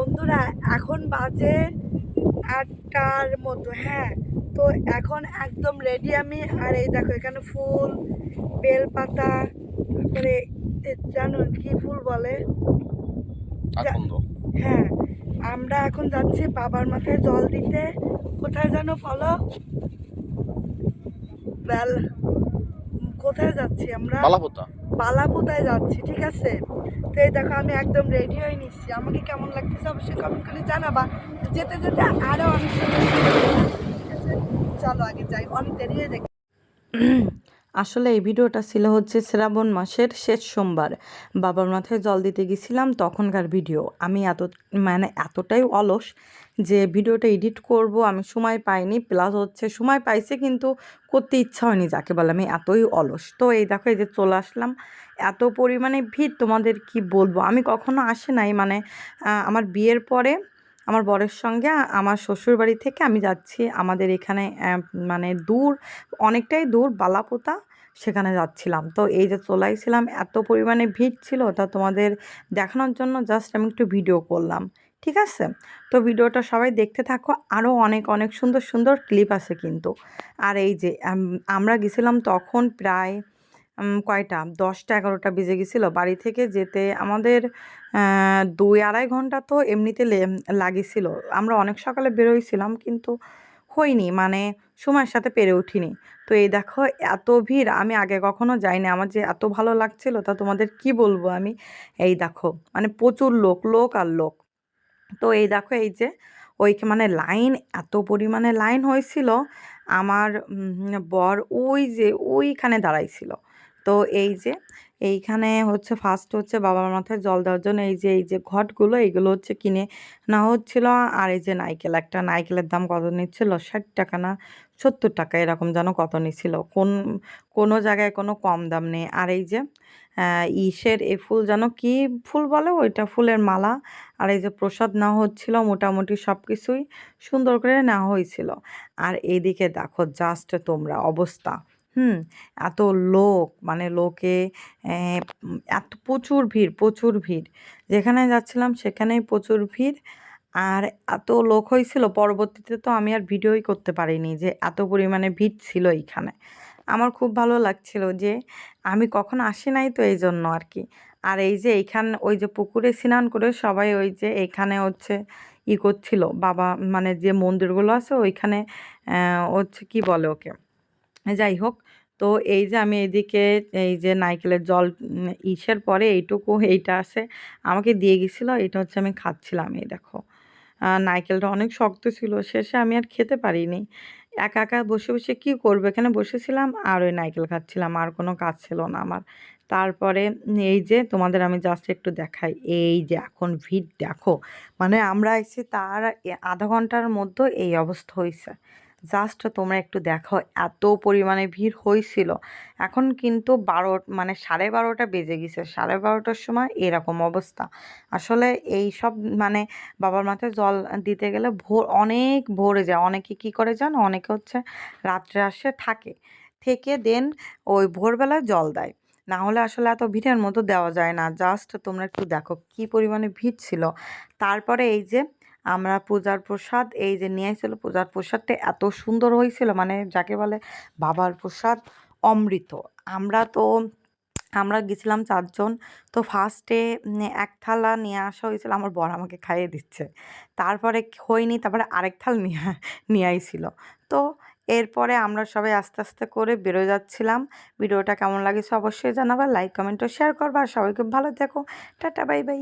বন্ধুরা এখন বাজে 8টার মতো। হ্যাঁ, তো এখন একদম রেডি আমি। আর এই দেখো এখানে ফুল, বেলপাতা, তারপরে জানো কি ফুল বলে? হ্যাঁ, আমরা এখন যাচ্ছি বাবার মাথায় জল দিতে। কোথায় জানো বলো? বেল কোথায় যাচ্ছি আমরা? বালাপোতায় যাচ্ছি, ঠিক আছে। তো এই দেখো আমি একদম রেডি হয়ে নিচ্ছি। আমাকে কেমন লাগতেছে অবশ্যই কমেন্ট করে জানাবা। যেতে যেতে আরো অনেক সুন্দর সুন্দর, ঠিক আছে। চলো আগে যাই, অনেক দেরি হয়ে যায়। আসলে এই ভিডিওটা ছিল হচ্ছে শ্রাবণ মাসের শেষ সোমবার বাবার মাথায় জল দিতে গেছিলাম তখনকার ভিডিও। আমি এতটাই অলস যে ভিডিওটা এডিট করব আমি সময় পাইনি, প্লাস হচ্ছে সময় পাইছে কিন্তু করতে ইচ্ছা হয়নি, যাকে বলে আমি এতই অলস। তো এই দেখো এই যে চলে আসলাম, এত পরিমাণে ভিড় তোমাদের কি বলবো। আমি কখনো আসে নাই আমার বিয়ের পরে আমার বরের সঙ্গে আমার শ্বশুরবাড়ি থেকে আমি যাচ্ছি আমাদের এখানে দূর, অনেকটাই দূর, বালাপোতা, সেখানে যাচ্ছিলাম। তো এই যে চলে আসছিলাম, এত পরিমাণে ভিড় ছিল, তা তোমাদের দেখানোর জন্য জাস্ট আমি একটু ভিডিও করলাম, ঠিক আছে। তো ভিডিওটা সবাই দেখতে থাকো, আরও অনেক অনেক সুন্দর সুন্দর ক্লিপ আছে কিন্তু। আর এই যে আমরা গেছিলাম তখন প্রায় কয়টা 10টা 11টা বেজে গেছিলো। বাড়ি থেকে যেতে আমাদের 2-2.5 ঘন্টা তো এমনিতে লাগিয়েছিল। আমরা অনেক সকালে বেরোইছিলাম কিন্তু হয়নি, সময়ের সাথে পেরে উঠিনি। তো এই দেখো এত ভিড়, আমি আগে কখনো যাইনি, আমার যে এত ভালো লাগছিল তা তোমাদের কি বলবো আমি। এই দেখো প্রচুর লোক লোক আর লোক। তো এই দেখো এই যে লাইন, এত পরিমাণে লাইন হয়েছিল। আমার বর ওই যে ওইখানে দাঁড়াইছিল। তো এই যে এইখানে হচ্ছে ফার্স্ট হচ্ছে বাবার মাথায় জল দেওয়ার জন্য এই যে ঘটগুলো এইগুলো হচ্ছে কিনে নেওয়া হচ্ছিল। আর এই যে নাইকেল, একটা নাইকেলের দাম কত নিচ্ছিল, 60 টাকা না 70 টাকা এরকম যেন কত নিছিল। কোনো জায়গায় কোনো কম দাম নেই। আর এই যে ইসের এই ফুল যেন কি ফুল বলে, ওইটা ফুলের মালা। আর এই যে প্রসাদ নেওয়া হচ্ছিল, মোটামুটি সব কিছুই সুন্দর করে নেওয়া হয়েছিল। আর এইদিকে দেখো জাস্ট তোমরা অবস্থা, এত লোক, লোকে এত প্রচুর ভিড় প্রচুর ভিড়, যেখানে যাচ্ছিলাম সেখানেই প্রচুর ভিড়। আর এত লোক হয়েছিল, পরবর্তীতে তো আমি আর ভিডিওই করতে পারিনি যে এত পরিমাণে ভিড় ছিল এইখানে। আমার খুব ভালো লাগছিল যে আমি কখনো আসি নাই, তো এই জন্য আর কি। আর এই যে ওই যে পুকুরে স্নান করে সবাই ওই যে এইখানে হচ্ছে করছিল বাবা, যে মন্দিরগুলো আছে ওইখানে হচ্ছে কি বলে ওকে, যাই হোক। তো এই যে আমি এদিকে এই যে নারকেলের জল ইসের পরে এইটা আছে আমাকে দিয়ে গেছিলো, এটা হচ্ছে আমি খাচ্ছিলাম। এই দেখো নারকেলটা অনেক শক্ত ছিল, শেষে আমি আর খেতে পারিনি। একা একা বসে বসে কী করবো, এখানে বসেছিলাম আর ওই নারকেল খাচ্ছিলাম, আর কোনো কাজ ছিল না আমার। তারপরে এই যে তোমাদের আমি জাস্ট একটু দেখাই, এই যে এখন ভিড় দেখো, আমরা এসে তার আধা ঘন্টার মধ্যে এই অবস্থা হয়েছে। জাস্ট তোমরা একটু দেখো এত পরিমাণে ভিড় হয়েছিল। এখন কিন্তু 12:30 বেজে গেছে, 12:30টার সময় এরকম অবস্থা। আসলে এই সব বাবার মাথায় জল দিতে গেলে অনেক ভোরে যায়। অনেকে কি করে জানো, অনেকে হচ্ছে রাত্রে আসে থেকে দেন ওই ভোরবেলায় জল দেয়। না হলে আসলে এত ভিড়ের মতো দেওয়া যায় না। জাস্ট তোমরা একটু দেখো কি পরিমাণে ভিড় ছিল। তারপরে এই যে আমরা পূজার প্রসাদ এই যে নিয়ে আসছিল, পূজার প্রসাদটা এত সুন্দর হয়েছিল, যাকে বলে বাবার প্রসাদ অমৃত। আমরা গেছিলাম 4 জন। তো ফার্স্টে এক থালা নিয়ে আসা হয়েছিল, আমার বর আমাকে খাইয়ে দিচ্ছে। তারপরে হয়নি, তারপরে আরেক থাল নিয়ে আইছিল। তো এরপরে আমরা সবাই আস্তে আস্তে করে বেরোয় যাচ্ছিলাম। ভিডিওটা কেমন লাগেছে অবশ্যই জানাবা, লাইক কমেন্ট ও শেয়ার করবা। আর সবাই খুব ভালো থেকো, টাটা বাই বাই।